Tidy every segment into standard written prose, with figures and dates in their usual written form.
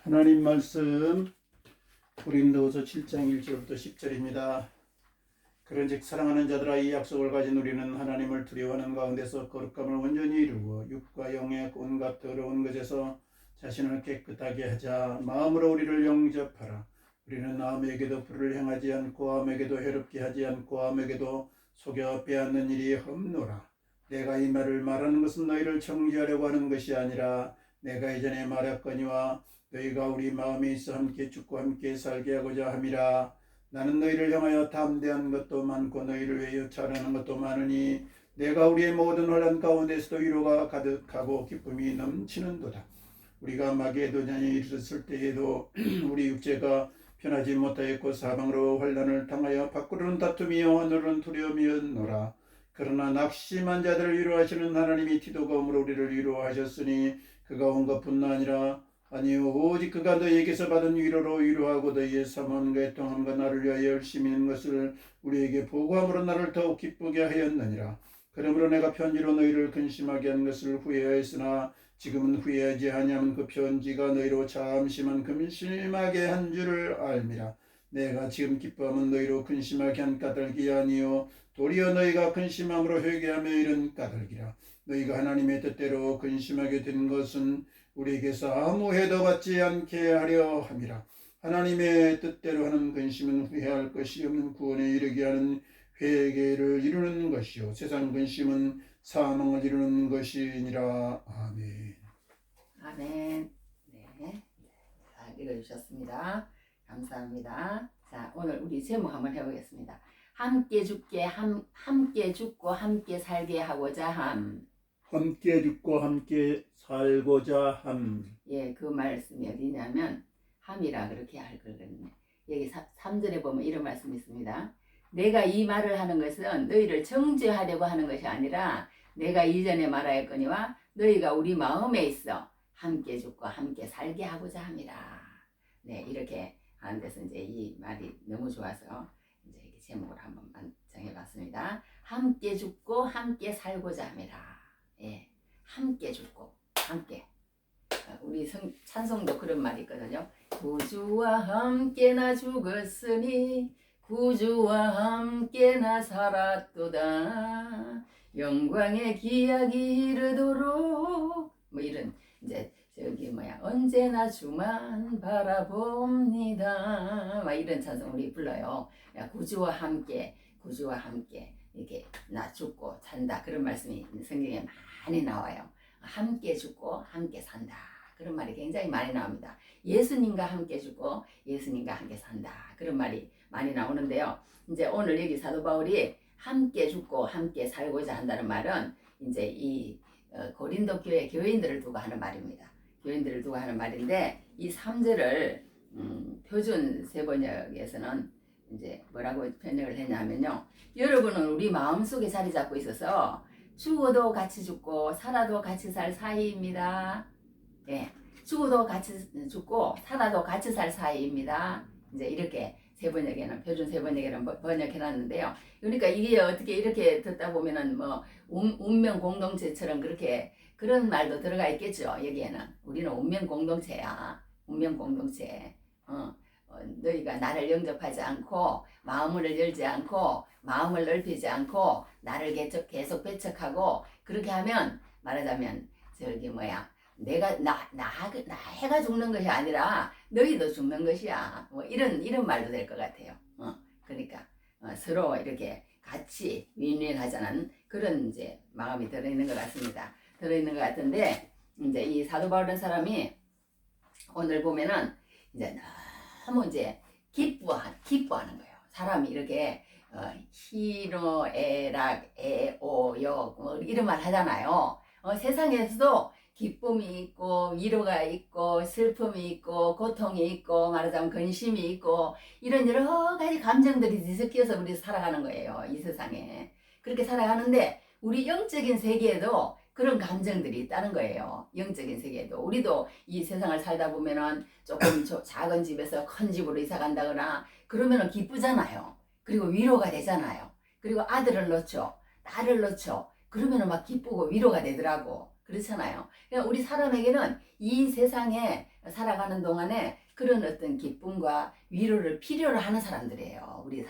하나님 말씀 고린도후서 7장 1절부터 10절입니다. 그런즉 사랑하는 자들아, 이 약속을 가진 우리는 하나님을 두려워하는 가운데서 거룩함을 온전히 이루어 육과 영의 온갖 더러운 것에서 자신을 깨끗하게 하자. 마음으로 우리를 영접하라. 우리는 아무에게도 불을 행하지 않고 아무에게도 해롭게 하지 않고 아무에게도 속여 빼앗는 일이 없노라. 내가 이 말을 말하는 것은 너희를 정죄하려고 하는 것이 아니라 내가 이전에 말했거니와 너희가 우리 마음에 있어 함께 죽고 함께 살게 하고자 함이라. 나는 너희를 향하여 담대한 것도 많고 너희를 위하여 잘하는 것도 많으니 내가 우리의 모든 혼란 가운데서도 위로가 가득하고 기쁨이 넘치는도다. 우리가 마게도냐에 이르렀을 때에도 우리 육체가 편하지 못하였고 사방으로 환난을 당하여 밖으로는 다툼이요 하늘은 두려움이었노라. 그러나 낙심한 자들을 위로하시는 하나님이 티도가 오므로 우리를 위로하셨으니 그가 온 것뿐 아니라 아니요 오직 그가 너희에게서 받은 위로로 위로하고 너희의 삼원과 애통함과 나를 위하여 열심히 있는 것을 우리에게 보고함으로 나를 더욱 기쁘게 하였느니라. 그러므로 내가 편지로 너희를 근심하게 한 것을 후회하였으나 지금은 후회하지 아니하면 그 편지가 너희로 잠시만 근심하게 한 줄을 알미라. 내가 지금 기뻐하면 너희로 근심하게 한 까닭이 아니요 도리어 너희가 근심함으로 회개하며 이른 까닭이라. 너희가 하나님의 뜻대로 근심하게 된 것은 우리에게서 아무 해도 받지 않게 하려 함이라. 하나님의 뜻대로 하는 근심은 후회할 것이 없는 구원에 이르게 하는 회개를 이루는 것이요 세상 근심은 사망을 이루는 것이니라. 아멘. 아멘. 네, 잘 읽어주셨습니다. 감사합니다. 자, 오늘 우리 제목 한번 해보겠습니다. 함께 죽게 함께 죽고 함께 살게 하고자 함. 함께 죽고 함께 살고자 함. 예, 그 말씀이 어디냐면 함이라 그렇게 할 거거든요. 여기 3절에 보면 이런 말씀이 있습니다. 내가 이 말을 하는 것은 너희를 정죄하려고 하는 것이 아니라 내가 이전에 말하였거니와 너희가 우리 마음에 있어 함께 죽고 함께 살게 하고자 함이라. 네, 이렇게 하는 데서 이제 이 말이 너무 좋아서 이제 이렇게 제목을 한번 정해봤습니다. 함께 죽고 함께 살고자 함이라. 예, 함께 죽고 함께. 우리 찬송도 그런 말이 있거든요. 구주와 함께 나 죽었으니 구주와 함께 나 살았도다. 영광의 기약이 이르도록 뭐 이런 이제 저기 언제나 주만 바라봅니다. 막 이런 찬송 우리 불러요. 구주와 함께 이렇게 나 죽고 산다 그런 말씀이 성경에 많이 나와요. 함께 죽고 함께 산다 그런 말이 굉장히 많이 나옵니다. 예수님과 함께 죽고 예수님과 함께 산다 그런 말이 많이 나오는데요. 이제 오늘 여기 사도 바울이 함께 죽고 함께 살고자 한다는 말은 이제 이 고린도 교회 교인들을 두고 하는 말입니다. 교인들을 두고 하는 말인데 이 3절을 표준 세번역에서는 이제 뭐라고 번역을 했냐면요. 여러분은 우리 마음속에 자리 잡고 있어서 죽어도 같이 죽고 살아도 같이 살 사이입니다. 예, 죽어도 같이 죽고 살아도 같이 살 사이입니다. 이제 이렇게 세번역에는 표준 세번역에는 번역해놨는데요. 그러니까 이게 어떻게 이렇게 듣다 보면은 뭐 운명 공동체처럼 그렇게 그런 말도 들어가 있겠죠. 여기에는 우리는 운명 공동체야. 운명 공동체. 너희가 나를 영접하지 않고 마음을 열지 않고 마음을 넓히지 않고 나를 계속 배척하고 그렇게 하면 말하자면 저기 내가 해가 죽는 것이 아니라 너희도 죽는 것이야. 뭐 이런 말도 될 것 같아요. 그러니까 서로 이렇게 같이 윈윈하자는 그런 이제 마음이 들어있는 것 같습니다. 들어있는 것 같은데 이제 이 사도 바울이라는 사람이 오늘 보면은 이제 너무 이제 기뻐하는 거예요. 사람이 이렇게 희노애락 애오역 뭐 이런 말 하잖아요. 세상에서도 기쁨이 있고 위로가 있고 슬픔이 있고 고통이 있고 말하자면 근심이 있고 이런 여러 가지 감정들이 뒤섞여서 우리 살아가는 거예요. 이 세상에. 그렇게 살아가는데 우리 영적인 세계에도 그런 감정들이 있다는 거예요. 영적인 세계에도. 우리도 이 세상을 살다 보면은 조금 작은 집에서 큰 집으로 이사 간다거나 그러면은 기쁘잖아요. 그리고 위로가 되잖아요. 그리고 아들을 낳죠. 딸을 낳죠. 그러면은 막 기쁘고 위로가 되더라고. 그렇잖아요. 그러니까 우리 사람에게는 이 세상에 살아가는 동안에 그런 어떤 기쁨과 위로를 필요로 하는 사람들이에요. 우리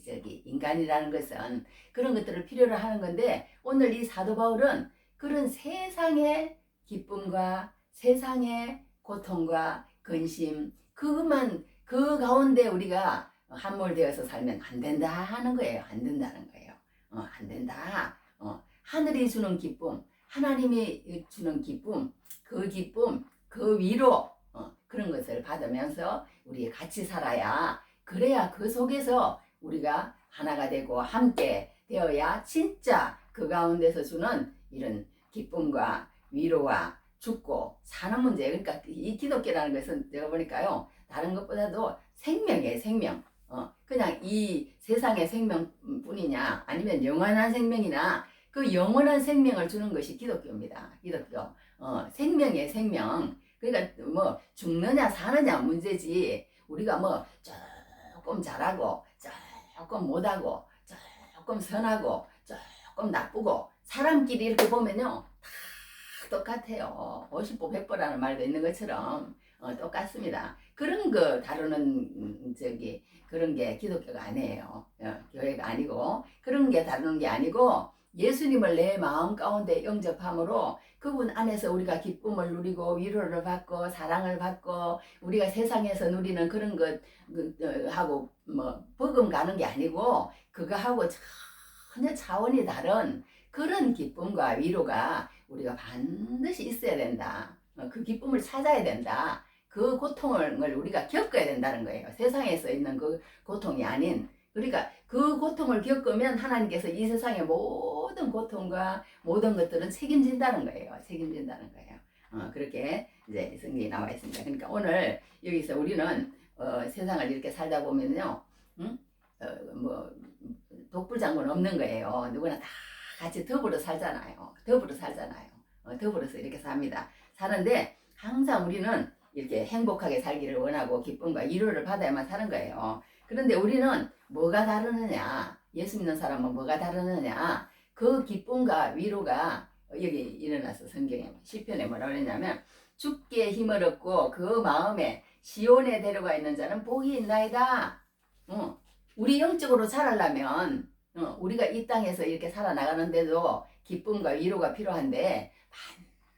저기 인간이라는 것은 그런 것들을 필요로 하는 건데, 오늘 이 사도 바울은 그런 세상의 기쁨과 세상의 고통과 근심, 그것만 그 가운데 우리가 함몰되어서 살면 안 된다 하는 거예요. 안 된다는 거예요. 안 된다. 하늘이 주는 기쁨, 하나님이 주는 기쁨, 그 위로, 그런 것을 받으면서 우리 같이 살아야, 그래야 그 속에서 우리가 하나가 되고 함께 되어야 진짜 그 가운데서 주는 이런 기쁨과 위로와 죽고 사는 문제. 그러니까 이 기독교라는 것은 제가 보니까요, 다른 것보다도 생명이에요. 생명. 그냥 이 세상의 생명뿐이냐, 아니면 영원한 생명이나, 그 영원한 생명을 주는 것이 기독교입니다. 기독교. 생명이에요. 생명. 그러니까 뭐 죽느냐 사느냐 문제지, 우리가 뭐 조금 잘하고 조금 못하고 조금 선하고 조금 나쁘고, 사람끼리 이렇게 보면요 다 똑같아요. 50보 100보라는 말도 있는 것처럼 똑같습니다. 그런 거 다루는 그런 게 기독교가 아니에요. 교회가 아니고, 그런 게 다루는 게 아니고, 예수님을 내 마음 가운데 영접함으로 그분 안에서 우리가 기쁨을 누리고 위로를 받고 사랑을 받고, 우리가 세상에서 누리는 그런 것 하고 뭐 버금 가는 게 아니고, 그거하고 전혀 차원이 다른 그런 기쁨과 위로가 우리가 반드시 있어야 된다. 그 기쁨을 찾아야 된다. 그 고통을 우리가 겪어야 된다는 거예요. 세상에서 있는 그 고통이 아닌. 그러니까 그 고통을 겪으면 하나님께서 이 세상의 모든 고통과 모든 것들은 책임진다는 거예요. 책임진다는 거예요. 그렇게 이제 성경에 나와 있습니다. 그러니까 오늘 여기서 우리는 세상을 이렇게 살다 보면요, 뭐 독불장군 없는 거예요. 누구나 다 같이 더불어 살잖아요. 더불어서 이렇게 삽니다. 사는데 항상 우리는 이렇게 행복하게 살기를 원하고 기쁨과 위로를 받아야만 사는 거예요. 그런데 우리는 뭐가 다르느냐? 예수 믿는 사람은 뭐가 다르느냐? 그 기쁨과 위로가 여기 일어나서 성경에 시편에 뭐라고 그랬냐면, 주께 힘을 얻고 그 마음에 시온에 데려가 있는 자는 복이 있나이다. 우리 영적으로 자라려면 우리가 이 땅에서 이렇게 살아나가는데도 기쁨과 위로가 필요한데,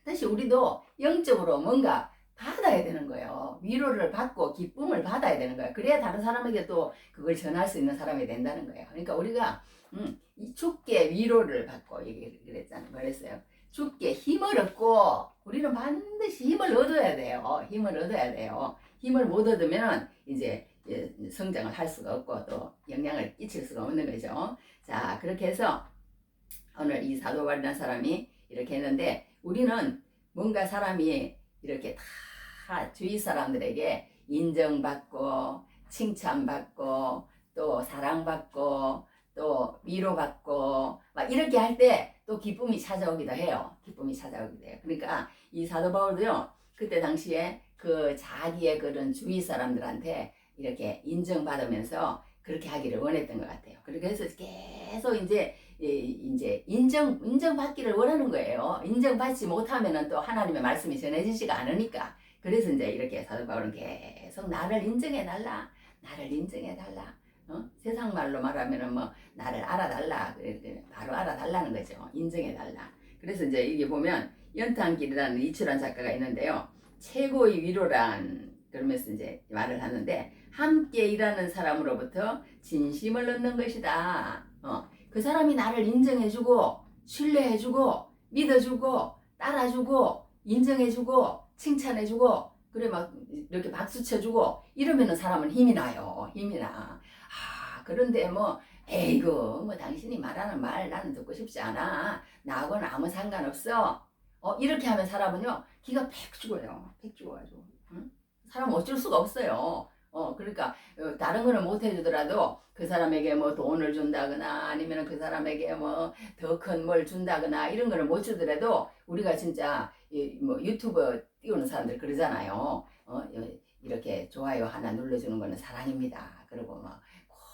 반드시 우리도 영적으로 뭔가 받아야 되는 거예요. 위로를 받고 기쁨을 받아야 되는 거예요. 그래야 다른 사람에게 또 그걸 전할 수 있는 사람이 된다는 거예요. 그러니까 우리가 주께 위로를 받고, 그랬잖아요. 그랬어요. 주께 힘을 얻고, 우리는 반드시 힘을 얻어야 돼요. 힘을 못 얻으면 이제 성장을 할 수가 없고 또 영향을 끼칠 수가 없는 거죠. 자, 그렇게 해서 오늘 이 사도 바울이라는 사람이 이렇게 했는데, 우리는 뭔가 사람이 이렇게 다 주위 사람들에게 인정받고 칭찬받고 또 사랑받고 또 위로받고 막 이렇게 할 때 또 기쁨이 찾아오기도 해요. 그러니까 이 사도 바울도요, 그때 당시에 그 자기의 그런 주위 사람들한테 이렇게 인정받으면서 그렇게 하기를 원했던 것 같아요. 그렇게 해서 계속 이제 인정받기를 원하는 거예요. 인정받지 못하면은 또 하나님의 말씀이 전해지지가 않으니까. 그래서 이제 이렇게 사도 바울은 계속 나를 인정해달라. 세상 말로 말하면은 뭐 나를 알아달라. 바로 알아달라는 거죠. 인정해달라. 그래서 이제 이게 보면 연탄길이라는 이철환 작가가 있는데요, 최고의 위로란 그러면서 이제 말을 하는데, 함께 일하는 사람으로부터 진심을 얻는 것이다. 그 사람이 나를 인정해주고 신뢰해주고 믿어주고 따라주고 인정해주고 칭찬해주고, 그래 막 이렇게 박수 쳐주고 이러면은 사람은 힘이 나요. 그런데 뭐 에이구 뭐 당신이 말하는 말 나는 듣고 싶지 않아. 나하고는 아무 상관없어. 이렇게 하면 사람은요 기가 팩 죽어가지고. 사람 어쩔 수가 없어요. 그러니까 다른 거는 못 해주더라도 그 사람에게 뭐 돈을 준다거나 아니면 그 사람에게 뭐 더 큰 뭘 준다거나 이런 거는 못 주더라도, 우리가 진짜 뭐 유튜브 띄우는 사람들 그러잖아요. 이렇게 좋아요 하나 눌러주는 거는 사랑입니다. 그리고 뭐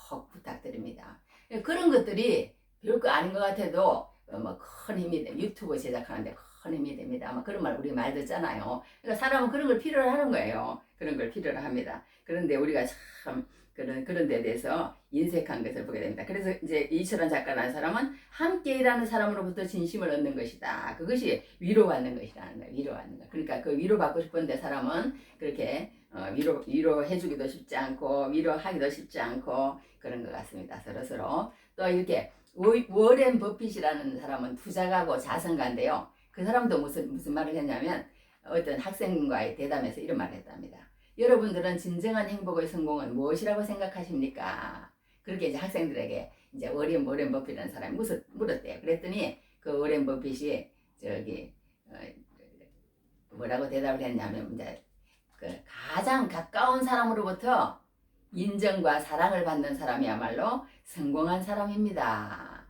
꼭 부탁드립니다. 그런 것들이 별거 아닌 것 같아도 뭐 큰 힘이 돼. 유튜브 제작하는데 큰 힘이 됩니다. 아마 그런 말 우리 말 듣잖아요. 그러니까 사람은 그런 걸 필요로 하는 거예요. 그런 걸 필요로 합니다. 그런데 우리가 참 그런 데 대해서 인색한 것을 보게 됩니다. 그래서 이제 이철환 작가라는 사람은 함께 일하는 사람으로부터 진심을 얻는 것이다. 그것이 위로받는 것이라는 거예요. 위로받는 거. 그러니까 그 위로받고 싶은데 사람은 그렇게 위로해주기도 쉽지 않고 위로하기도 쉽지 않고 그런 것 같습니다. 서로 또 이렇게 워렌 버핏이라는 사람은 투자가고 자선가인데요. 그 사람도 무슨 말을 했냐면 어떤 학생과의 대담에서 이런 말을 했답니다. 여러분들은 진정한 행복의 성공은 무엇이라고 생각하십니까? 그렇게 이제 학생들에게 이제 워렌 버핏이라는 사람이 물었대요. 그랬더니 그 워렌 버핏이 뭐라고 대답을 했냐면 이제 그 가장 가까운 사람으로부터 인정과 사랑을 받는 사람이야말로 성공한 사람입니다.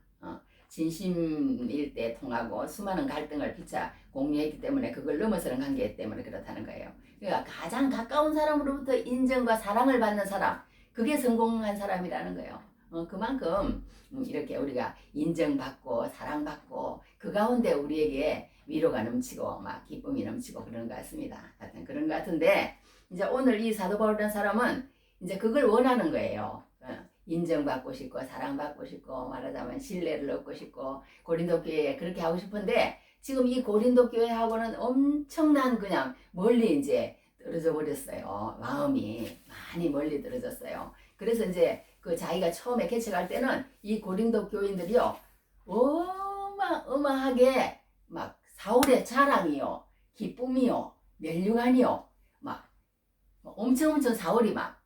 진심일 때 통하고 수많은 갈등을 피차 공유했기 때문에 그걸 넘어서는 관계 때문에 그렇다는 거예요. 그러니까 가장 가까운 사람으로부터 인정과 사랑을 받는 사람, 그게 성공한 사람이라는 거예요. 그만큼 이렇게 우리가 인정받고 사랑받고 그 가운데 우리에게 위로가 넘치고 막 기쁨이 넘치고 그런 것 같습니다. 하여튼 그런 것 같은데 이제 오늘 이 사도 바울이라는 사람은 이제 그걸 원하는 거예요. 인정받고 싶고 사랑받고 싶고 말하자면 신뢰를 얻고 싶고 고린도 교회에 그렇게 하고 싶은데 지금 이 고린도 교회하고는 엄청난 그냥 멀리 이제 떨어져 버렸어요. 마음이 많이 멀리 떨어졌어요. 그래서 이제 그 자기가 처음에 개척할 때는 이 고린도 교인들이요 어마어마하게 막 사울의 자랑이요 기쁨이요 멸류관이요 막 엄청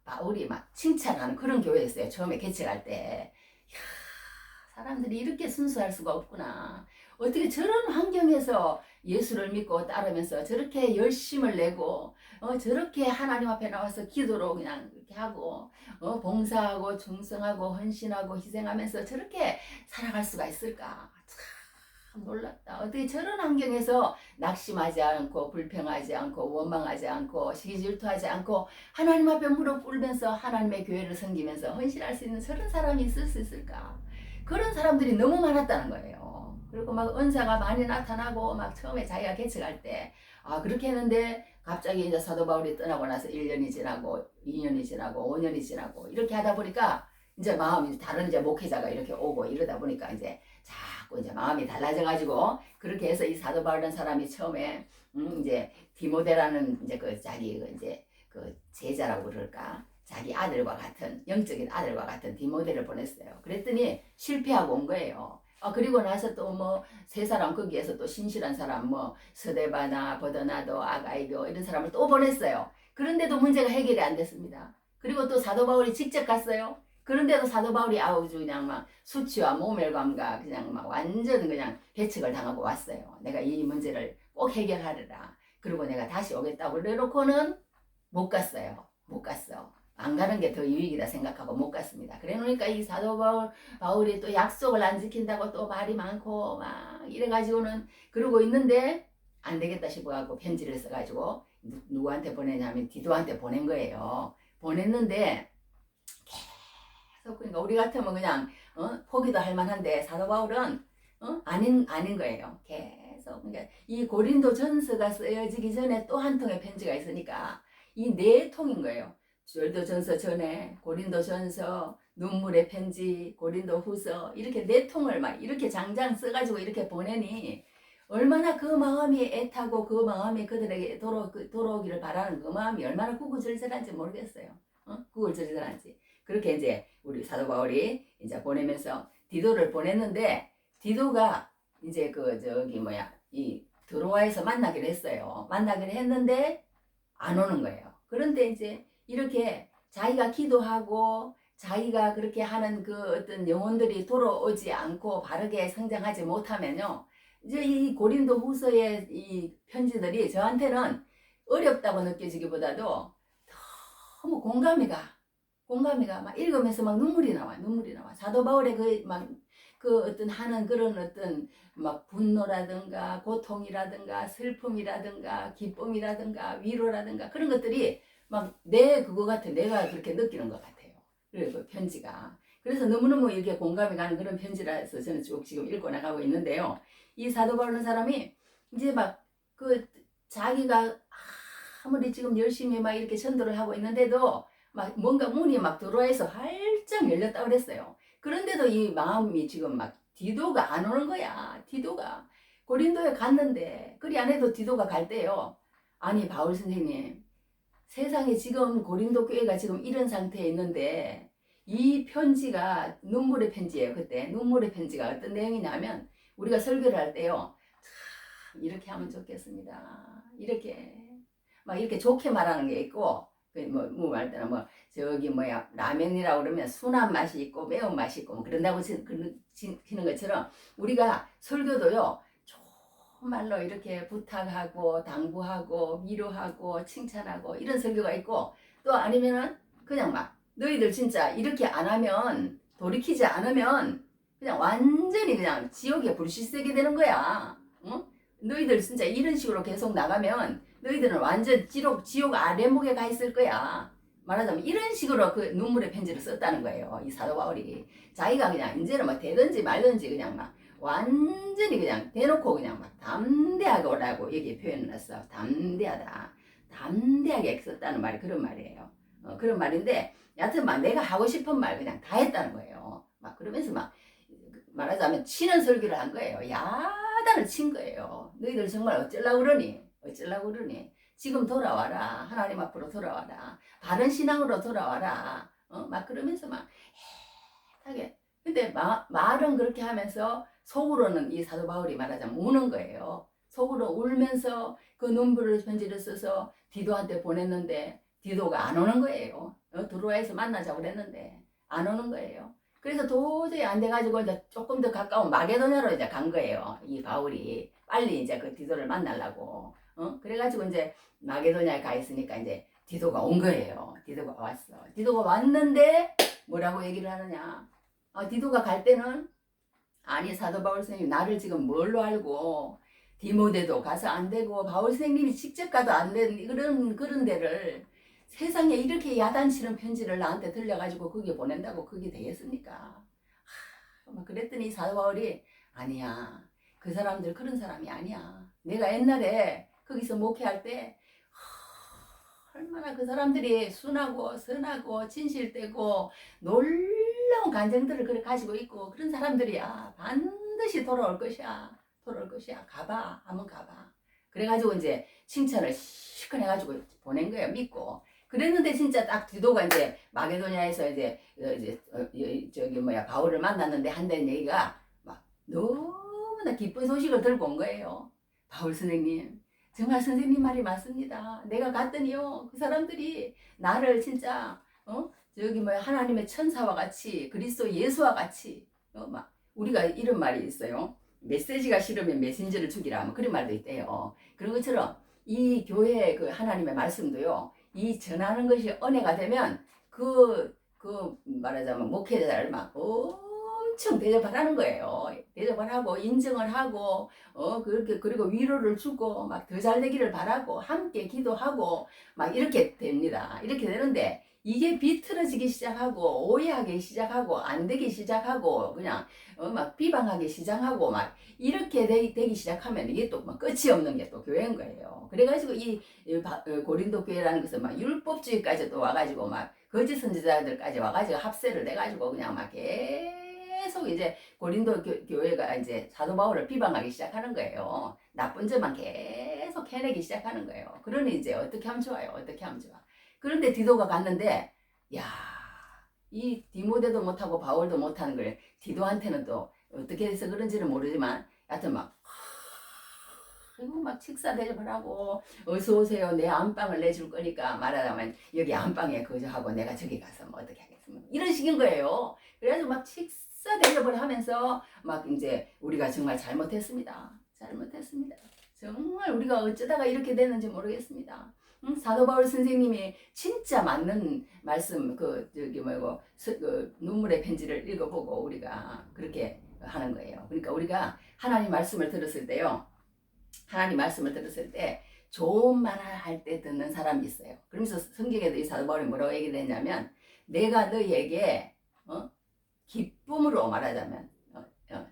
바울이 막 칭찬하는 그런 교회였어요. 처음에 개척할 때. 이야, 사람들이 이렇게 순수할 수가 없구나. 어떻게 저런 환경에서 예수를 믿고 따르면서 저렇게 열심을 내고 저렇게 하나님 앞에 나와서 기도로 그냥 이렇게 하고 봉사하고 충성하고 헌신하고 희생하면서 저렇게 살아갈 수가 있을까. 참 놀랐다. 어떻게 저런 환경에서 낙심하지 않고 불평하지 않고 원망하지 않고 시기질투하지 않고 하나님 앞에 무릎 꿇으면서 하나님의 교회를 섬기면서 헌신할 수 있는 저런 사람이 있을 수 있을까? 그런 사람들이 너무 많았다는 거예요. 그리고 막 은사가 많이 나타나고 막 처음에 자기가 개척할 때 그렇게 했는데 갑자기 이제 사도 바울이 떠나고 나서 1년이 지나고 2년이 지나고 5년이 지나고 이렇게 하다 보니까 이제 마음이 다른 이제 목회자가 이렇게 오고 이러다 보니까 이제 자꾸 이제 마음이 달라져가지고 그렇게 해서 이 사도 바울이라는 사람이 처음에 이제 디모데라는 이제 그 자기 이제 그 제자라고 그럴까 자기 아들과 같은 영적인 아들과 같은 디모데를 보냈어요. 그랬더니 실패하고 온 거예요. 그리고 나서 또 뭐 세 사람 거기에서 또 신실한 사람 뭐 스데바나 버더나도 아가이교 이런 사람을 또 보냈어요. 그런데도 문제가 해결이 안 됐습니다. 그리고 또 사도 바울이 직접 갔어요. 그런데도 사도 바울이 아우주 그냥 막 수치와 모멸감과 그냥 막 완전 그냥 배척을 당하고 왔어요. 내가 이 문제를 꼭 해결하리라. 그리고 내가 다시 오겠다고 그래놓고는 못 갔어요. 못 갔어. 안 가는 게 더 유익이다 생각하고 못 갔습니다. 그래 놓으니까 이 사도 바울이 또 약속을 안 지킨다고 또 말이 많고 막 이래가지고는 그러고 있는데 안 되겠다 싶어갖고 편지를 써가지고 누구한테 보내냐면 디도한테 보낸 거예요. 보냈는데 계속 그러니까 우리 같으면 그냥 포기도 할 만한데 사도 바울은 아닌 거예요. 계속 그러니까 이 고린도 전서가 쓰여지기 전에 또 한 통의 편지가 있으니까 이 네 통인 거예요. 고린도 전서 전에 고린도 전서 눈물의 편지 고린도 후서 이렇게 네 통을 막 이렇게 장장 써가지고 이렇게 보내니 얼마나 그 마음이 애타고 그 마음이 그들에게 돌아오기를 바라는 그 마음이 얼마나 구구절절한지 모르겠어요. 구구절절한지 그렇게 이제 우리 사도 바울이 이제 보내면서 디도를 보냈는데 디도가 이제 이 드로아에서 만나기로 했어요. 만나기로 했는데 안 오는 거예요. 그런데 이제 이렇게 자기가 기도하고 자기가 그렇게 하는 그 어떤 영혼들이 돌아오지 않고 바르게 성장하지 못하면요. 이제 이 고린도 후서의 이 편지들이 저한테는 어렵다고 느껴지기보다도 너무 공감이 가 막 읽으면서 막 눈물이 나와. 사도 바울의 그 어떤 하는 그런 어떤 막 분노라든가 고통이라든가 슬픔이라든가 기쁨이라든가 위로라든가 그런 것들이 막 그거 같아. 내가 그렇게 느끼는 것 같아요. 그리고 그 편지가. 그래서 너무너무 이렇게 공감이 가는 그런 편지라서 저는 쭉 지금 읽고 나가고 있는데요. 이 사도 바울은 사람이 이제 막 그 자기가 아무리 지금 열심히 막 이렇게 전도를 하고 있는데도 막 뭔가 문이 막 들어와서 활짝 열렸다 그랬어요. 그런데도 이 마음이 지금 막 디도가 안 오는 거야. 디도가 고린도에 갔는데 그리 안 해도 디도가 갈 때요. 아니 바울 선생님, 세상에 지금 고린도 교회가 지금 이런 상태에 있는데 이 편지가 눈물의 편지예요. 그때 눈물의 편지가 어떤 내용이냐면 우리가 설교를 할 때요. 참 이렇게 하면 좋겠습니다. 이렇게 막 이렇게 좋게 말하는 게 있고 뭐 말 때는 뭐 저기 뭐야 라면이라고 그러면 순한 맛이 있고 매운 맛이 있고 뭐 그런다고 치는 것처럼 우리가 설교도요. 정말로 이렇게 부탁하고 당부하고 위로하고 칭찬하고 이런 설교가 있고 또 아니면은 그냥 막 너희들 진짜 이렇게 안 하면 돌이키지 않으면 그냥 완전히 그냥 지옥에 불씨 세게 되는 거야. 응? 너희들 진짜 이런 식으로 계속 나가면 너희들은 완전 지옥 아래목에 가 있을 거야. 말하자면 이런 식으로 그 눈물의 편지를 썼다는 거예요. 이 사도 바울이 자기가 그냥 이제는 막 되든지 말든지 그냥 막 완전히 그냥 대놓고 그냥 막 담대하게 오라고 여기 표현을 했어. 담대하다. 담대하게 썼다는 말이 그런 말이에요. 그런 말인데 여하튼 막 내가 하고 싶은 말 그냥 다 했다는 거예요. 막 그러면서 막 말하자면 치는 설교를 한 거예요. 야단을 친 거예요. 너희들 정말 어쩌려고 그러니? 어쩌려고 그러니? 지금 돌아와라. 하나님 앞으로 돌아와라. 바른 신앙으로 돌아와라. 막 그러면서 막 하게. 근데 말은 그렇게 하면서 속으로는 이 사도 바울이 말하자면 우는 거예요. 속으로 울면서 그 눈물을 편지를 써서 디도한테 보냈는데 디도가 안 오는 거예요. 드로아에서 만나자고 그랬는데 안 오는 거예요. 그래서 도저히 안 돼가지고 이제 조금 더 가까운 마게도냐로 이제 간 거예요. 이 바울이 빨리 이제 그 디도를 만나려고. 그래가지고 이제 마게도냐에 가 있으니까 이제 디도가 온 거예요. 디도가 왔어. 디도가 왔는데 뭐라고 얘기를 하느냐. 디도가 갈 때는 아니 사도 바울 선생님 나를 지금 뭘로 알고 디모데도 가서 안 되고 바울 선생님이 직접 가도 안 되는 그런 데를 세상에 이렇게 야단치는 편지를 나한테 들려가지고 거기에 보낸다고 그게 되겠습니까? 막 그랬더니 사도 바울이 아니야. 그 사람들 그런 사람이 아니야. 내가 옛날에 거기서 목회할 때 얼마나 그 사람들이 순하고 선하고 진실되고 놀라운 감정들을 그래 가지고 있고 그런 사람들이야. 반드시 돌아올 것이야. 돌아올 것이야. 가봐. 한번 가봐. 그래가지고 이제 칭찬을 시큰 해가지고 보낸 거야. 믿고. 그랬는데 진짜 딱 디도가 이제 마게도냐에서 저기 뭐야 바울을 만났는데 한다는 얘기가 막 너무나 기쁜 소식을 들고 온 거예요. 바울 선생님. 정말 선생님 말이 맞습니다. 내가 갔더니요, 그 사람들이 나를 진짜, 저기 뭐야, 하나님의 천사와 같이, 그리스도 예수와 같이, 막, 우리가 이런 말이 있어요. 메시지가 싫으면 메신저를 죽이라, 뭐 그런 말도 있대요. 그런 것처럼 이 교회 그 하나님의 말씀도요, 이 전하는 것이 은혜가 되면 말하자면 목회자를 막, 엄청 대접을 하는 거예요. 대접을 하고 인정을 하고 그렇게 그리고 위로를 주고 막 더 잘 되기를 바라고 함께 기도하고 막 이렇게 됩니다. 이렇게 되는데 이게 비틀어지기 시작하고 오해하기 시작하고 안 되기 시작하고 그냥 막 비방하기 시작하고 막 이렇게 되기 시작하면 이게 또 막 끝이 없는 게 또 교회인 거예요. 그래가지고 이 고린도 교회라는 것은 막 율법주의까지 또 와가지고 막 거짓 선지자들까지 와가지고 합세를 내가지고 그냥 막 계속 이제 고린도 교회가 이제 사도 바울을 비방하기 시작하는 거예요. 나쁜 점만 계속 해내기 시작하는 거예요. 그러니 이제 어떻게 하면 좋아요? 어떻게 하면 좋아? 그런데 디도가 갔는데, 야, 이 디모데도 못하고 바울도 못하는 걸 디도한테는 또 어떻게 해서 그런지는 모르지만, 하여튼 그리고 막 식사 대접을 하고 어서 오세요 내 안방을 내줄 거니까 말하자면 여기 안방에 거주하고 내가 저기 가서 뭐 어떻게 하겠습니까 이런 식인 거예요. 그래가지고 막 식사 대접을 하면서 막 이제 우리가 정말 잘못했습니다. 정말 우리가 어쩌다가 이렇게 됐는지 모르겠습니다. 사도 바울 선생님이 진짜 맞는 말씀 그 눈물의 편지를 읽어보고 우리가 그렇게 하는 거예요. 그러니까 우리가 하나님 말씀을 들었을 때요. 하나님 말씀을 들었을 때 좋은 말을 할 때 듣는 사람이 있어요. 그러면서 성경에도 이 사도 바울이 뭐라고 얘기를 했냐면 내가 너희에게 기쁨으로 말하자면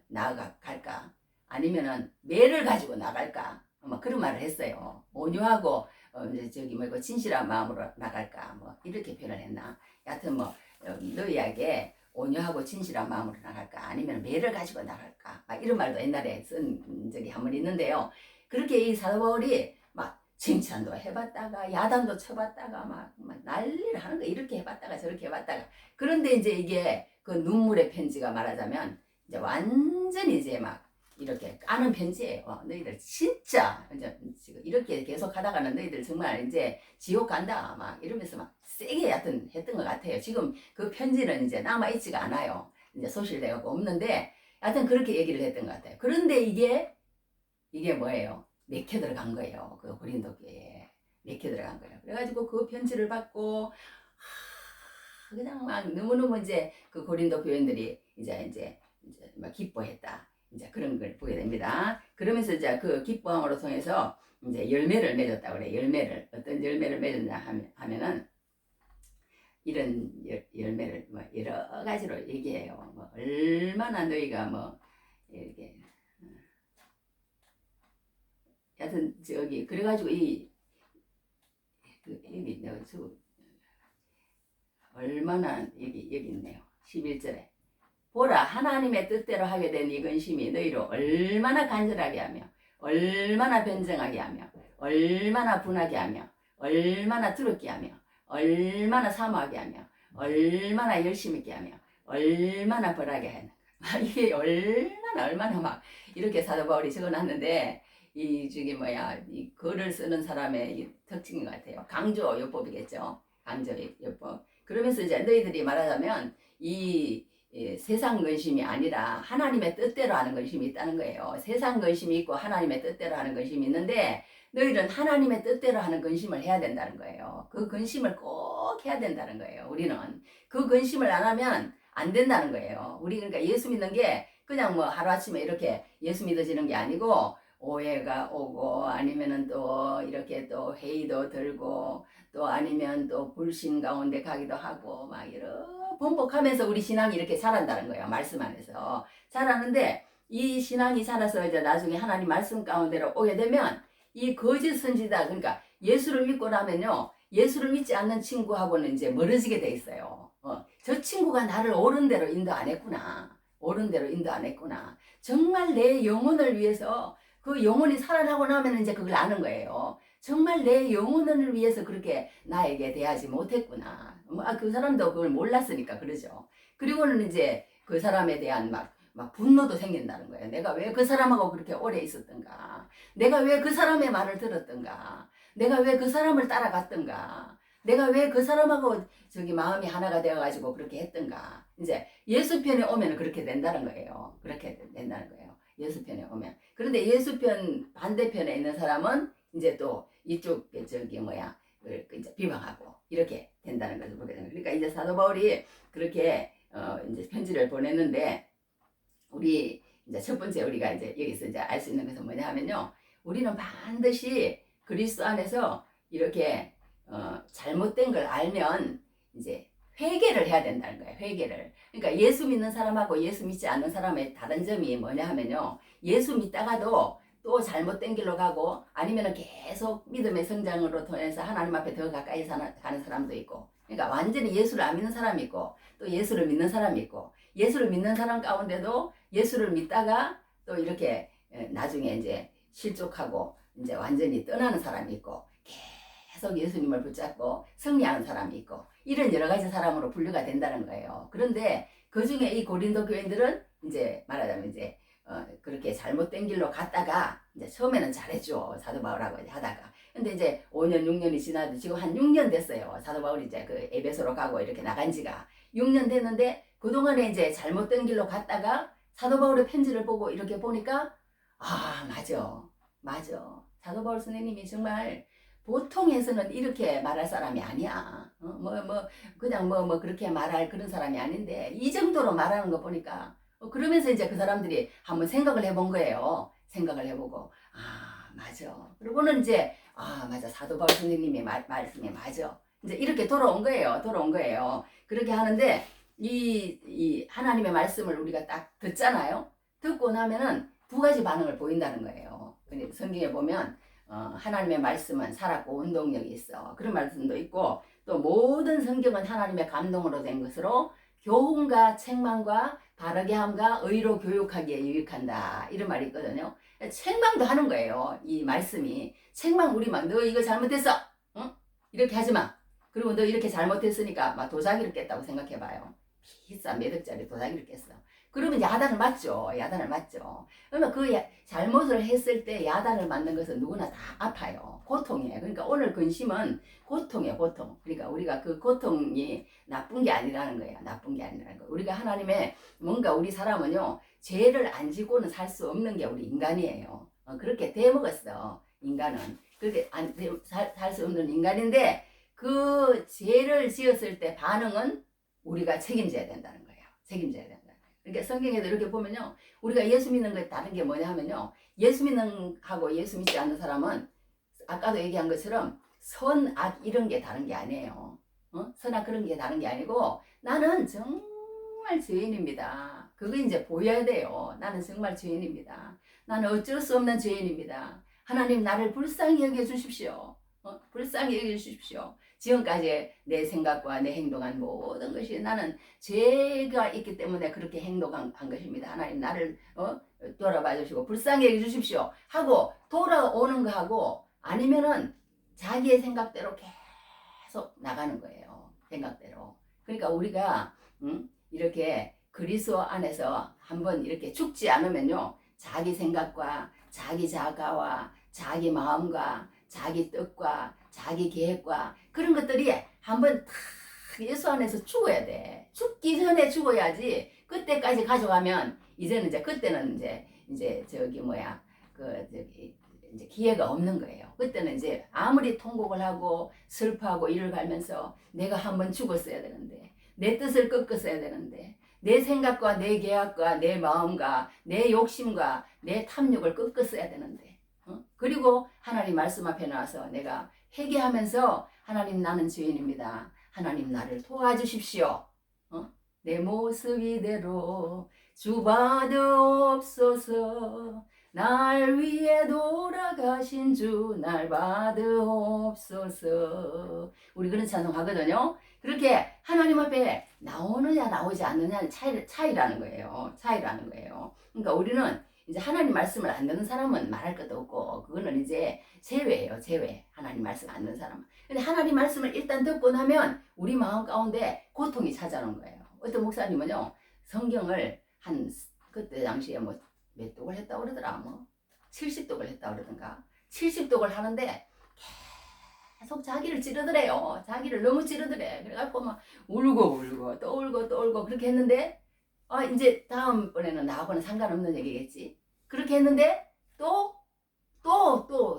나아갈까 아니면은 매를 가지고 나갈까? 뭐 그런 말을 했어요. 온유하고 이제 저기 뭐 진실한 마음으로 나갈까? 뭐 이렇게 표현을 했나? 여하튼 뭐 너희에게 온유하고 진실한 마음으로 나갈까? 아니면 매를 가지고 나갈까? 막 이런 말도 옛날에 쓴 적이 한 번 있는데요. 그렇게 이 사도 바울이 막 칭찬도 해봤다가 야단도 쳐봤다가 막 난리를 하는 거 이렇게 해봤다가 저렇게 해봤다가 그런데 이제 이게 그 눈물의 편지가 말하자면 이제 완전히 이제 막 이렇게 까는 편지예요. 너희들 진짜 이제 지금 이렇게 계속 하다가는 너희들 정말 이제 지옥 간다 막 이러면서 막 세게 하여튼 했던 것 같아요. 지금 그 편지는 이제 남아 있지가 않아요. 이제 소실되고 없는데 하여튼 그렇게 얘기를 했던 것 같아요. 그런데 이게 뭐예요? 맥혀 들어간 거예요. 그 고린도 교회에 맥혀 들어간 거예요. 그래가지고 그 편지를 받고 그냥 막 너무너무 이제 그 고린도 교인들이 이제 막 기뻐했다. 이제 그런 걸 보게 됩니다. 그러면서 이제 그 기뻐함으로 통해서 이제 열매를 맺었다고 그래. 열매를 어떤 열매를 맺었냐 하면은 이런 열매를 뭐 여러 가지로 얘기해요. 뭐 얼마나 너희가 뭐 이렇게 하여튼 저기 그래가지고 여기 내가 저 얼마나 여기 있네요. 11절에 보라 하나님의 뜻대로 하게 된 이 근심이 너희로 얼마나 간절하게 하며 얼마나 변정하게 하며 얼마나 분하게 하며 얼마나 두렵게 하며 얼마나 사모하게 하며 얼마나 열심히 있게 하며 얼마나 벌하게 하는가. 이게 얼마나 막 이렇게 사도 바울이 적어놨는데 이 저기 뭐야 이 글을 쓰는 사람의 이 특징인 것 같아요. 강조요법이겠죠. 강조요법. 그러면서 이제 너희들이 말하자면 이 세상 근심이 아니라 하나님의 뜻대로 하는 근심이 있다는 거예요. 세상 근심이 있고 하나님의 뜻대로 하는 근심이 있는데 너희는 하나님의 뜻대로 하는 근심을 해야 된다는 거예요. 그 근심을 꼭 해야 된다는 거예요. 우리는 그 근심을 안 하면 안 된다는 거예요. 우리 그러니까 예수 믿는 게 그냥 뭐 하루아침에 이렇게 예수 믿어지는 게 아니고 오해가 오고 아니면은 또 이렇게 또 회의도 들고 또 아니면 또 불신 가운데 가기도 하고 막 여러 번복하면서 우리 신앙이 이렇게 자란다는 거예요. 말씀 안에서 자라는데 이 신앙이 자라서 이제 나중에 하나님 말씀 가운데로 오게 되면 이 거짓 선지자 그러니까 예수를 믿고 나면요 예수를 믿지 않는 친구하고는 이제 멀어지게 돼 있어요. 저 친구가 나를 옳은 대로 인도 안 했구나. 옳은 대로 인도 안 했구나. 정말 내 영혼을 위해서 그 영혼이 살아나고 나면 이제 그걸 아는 거예요. 정말 내 영혼을 위해서 그렇게 나에게 대하지 못했구나. 그 사람도 그걸 몰랐으니까 그러죠. 그리고는 이제 그 사람에 대한 막 분노도 생긴다는 거예요. 내가 왜 그 사람하고 그렇게 오래 있었던가. 내가 왜 그 사람의 말을 들었던가. 내가 왜 그 사람을 따라갔던가. 내가 왜 그 사람하고 저기 마음이 하나가 되어가지고 그렇게 했던가. 이제 예수편에 오면 그렇게 된다는 거예요. 그렇게 된다는 거예요. 예수편에 오면. 그런데 예수편 반대편에 있는 사람은 이제 또 이쪽 저기 뭐야 이제 비방하고 이렇게 된다는 것을 보게 됩니다. 그러니까 이제 사도 바울이 그렇게 이제 편지를 보냈는데 우리 이제 첫 번째 우리가 이제 여기서 이제 알 수 있는 것은 뭐냐 하면요. 우리는 반드시 그리스도 안에서 이렇게 잘못된 걸 알면 이제 회개를 해야 된다는 거예요. 회개를. 그러니까 예수 믿는 사람하고 예수 믿지 않는 사람의 다른 점이 뭐냐 하면요. 예수 믿다가도 또 잘못된 길로 가고 아니면 계속 믿음의 성장으로 통해서 하나님 앞에 더 가까이 가는 사람도 있고 그러니까 완전히 예수를 안 믿는 사람이 있고 또 예수를 믿는 사람이 있고 예수를 믿는 사람 가운데도 예수를 믿다가 또 이렇게 나중에 이제 실족하고 이제 완전히 떠나는 사람이 있고 계속 예수님을 붙잡고 승리하는 사람이 있고 이런 여러 가지 사람으로 분류가 된다는 거예요. 그런데 그 중에 이 고린도 교인들은 이제 말하자면 이제 그렇게 잘못된 길로 갔다가 이제 처음에는 잘했죠. 사도 바울하고 이제 하다가. 근데 이제 5년, 6년이 지나도 지금 한 6년 됐어요. 사도 바울이 이제 그 에베소로 가고 이렇게 나간 지가 6년 됐는데 그동안에 이제 잘못된 길로 갔다가 사도 바울의 편지를 보고 이렇게 보니까 아, 맞아. 사도 바울 선생님이 정말 보통에서는 이렇게 말할 사람이 아니야. 그냥 그렇게 말할 그런 사람이 아닌데 이 정도로 말하는 거 보니까 그러면서 이제 그 사람들이 한번 생각을 해본 거예요. 생각을 해보고 맞아. 그리고는 이제 맞아. 사도 바울 선생님의 말씀이 맞아. 이제 이렇게 돌아온 거예요. 그렇게 하는데 이 하나님의 말씀을 우리가 딱 듣잖아요. 듣고 나면은 두 가지 반응을 보인다는 거예요. 근데 성경에 보면 하나님의 말씀은 살았고 운동력이 있어. 그런 말씀도 있고 또 모든 성경은 하나님의 감동으로 된 것으로 교훈과 책망과 바르게 함과 의로 교육하기에 유익한다. 이런 말이 있거든요. 책망도 하는 거예요. 이 말씀이. 책망 우리 막 너 이거 잘못했어. 응? 이렇게 하지 마. 그리고 너 이렇게 잘못했으니까 막 도자기를 깼다고 생각해봐요. 비싼 몇 억짜리 도자기를 깼어. 그러면 야단을 맞죠. 야단을 맞죠. 그러면 그 잘못을 했을 때 야단을 맞는 것은 누구나 다 아파요. 고통이에요. 그러니까 오늘 근심은 고통이에요. 고통. 그러니까 우리가 그 고통이 나쁜 게 아니라는 거예요. 나쁜 게 아니라는 거예요. 우리가 하나님의 뭔가 우리 사람은요. 죄를 안 지고는 살 수 없는 게 우리 인간이에요. 그렇게 돼먹었어. 인간은. 그렇게 살 수 없는 인간인데 그 죄를 지었을 때 반응은 우리가 책임져야 된다는 거예요. 책임져야 된다. 그러니까 성경에도 이렇게 보면요. 우리가 예수 믿는 거에 다른 게 뭐냐 하면요. 예수 믿는 하고 예수 믿지 않는 사람은 아까도 얘기한 것처럼 선, 악 이런 게 다른 게 아니에요. 선악 그런 게 다른 게 아니고 나는 정말 죄인입니다. 그거 이제 보여야 돼요. 나는 정말 죄인입니다. 나는 어쩔 수 없는 죄인입니다. 하나님 나를 불쌍히 여겨 주십시오. 불쌍히 여겨 주십시오. 지금까지 내 생각과 내 행동한 모든 것이 나는 죄가 있기 때문에 그렇게 행동한 것입니다. 하나님 나를 돌아봐 주시고 불쌍히 여겨 주십시오 하고 돌아오는 거 하고 아니면은 자기의 생각대로 계속 나가는 거예요. 생각대로. 그러니까 우리가 이렇게 그리스도 안에서 한번 이렇게 죽지 않으면요. 자기 생각과 자기 자가와 자기 마음과 자기 뜻과 자기 계획과 그런 것들이 한번 다 예수 안에서 죽어야 돼. 죽기 전에 죽어야지. 그때까지 가져가면 이제는 이제 그때는 이제 저기 뭐야 이제 기회가 없는 거예요. 그때는 이제 아무리 통곡을 하고 슬퍼하고 이를 갈면서 내가 한번 죽었어야 되는데 내 뜻을 꺾었어야 되는데 내 생각과 내 계약과 내 마음과 내 욕심과 내 탐욕을 꺾었어야 되는데 그리고 하나님 말씀 앞에 나와서 내가 회개하면서 하나님 나는 죄인입니다. 하나님 나를 도와주십시오. 내 모습 이대로 주받으옵소서. 날 위해 돌아가신 주 날 받으옵소서. 우리 그런 찬송하거든요. 그렇게 하나님 앞에 나오느냐 나오지 않느냐는 차이라는 거예요. 차이라는 거예요. 그러니까 우리는 이제 하나님 말씀을 안 듣는 사람은 말할 것도 없고 그거는 이제 제외예요. 제외. 하나님 말씀 안 듣는 사람은. 근데 하나님 말씀을 일단 듣고 나면 우리 마음 가운데 고통이 찾아오는 거예요. 어떤 목사님은요. 성경을 한 그때 당시에 뭐 몇 독을 했다고 그러더라. 뭐 70독을 했다고 그러던가. 70독을 하는데 계속 자기를 찌르더래요. 자기를 너무 찌르더래. 그래갖고 막 울고 또 울고 그렇게 했는데 이제 다음번에는 나하고는 상관없는 얘기겠지. 그렇게 했는데 또